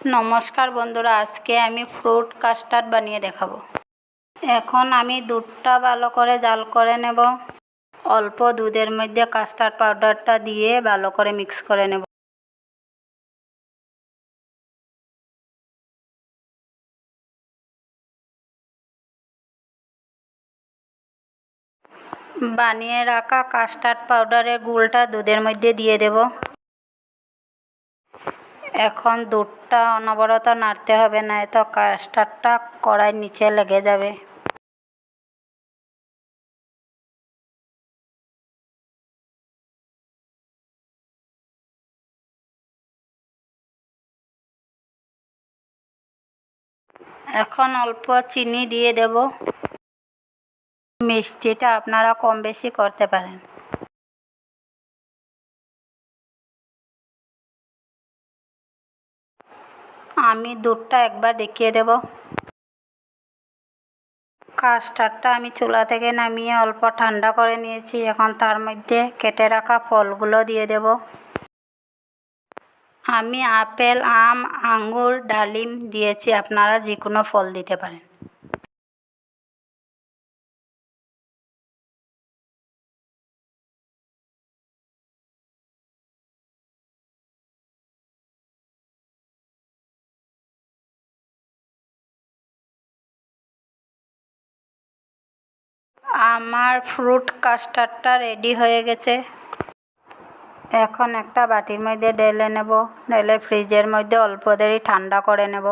নমস্কার বন্ধুরা, আজকে আমি ফ্রুট কাস্টার্ড বানিয়ে দেখাবো। এখন আমি দুধটা ভালো করে জাল করে নেব। অল্প দুধের মধ্যে কাস্টার্ড পাউডারটা দিয়ে ভালো করে মিক্স করে নেব। বানিয়ে রাখা কাস্টার্ড পাউডারের গুলটা দুধের মধ্যে দিয়ে দেব। এখন দুধটা অনবরত নাড়তে হবে, নয়তো কাস্টার্ডটা কড়াইয়ের নিচে লেগে যাবে। এখন অল্প চিনি দিয়ে দেব। মিষ্টিটা আপনারা কম বেশি করতে পারেন। আমি দুধটা একবার দেখিয়ে দেব। কাস্টার্ডটা আমি চুলা থেকে নামিয়ে অল্প ঠান্ডা করে নিয়েছি। এখন তার মধ্যে কেটে রাখা ফলগুলো দিয়ে দেব। আমি আপেল, আম, আঙ্গুর, ডালিম দিয়েছি, আপনারা যে কোনো ফল দিতে পারেন। আমার ফ্রুট কাস্টার্ডটা রেডি হয়ে গেছে। এখন একটা বাটির মধ্যে ঢেলে নেব। ঢেলে ফ্রিজের মধ্যে অল্প দেরি ঠান্ডা করে নেব।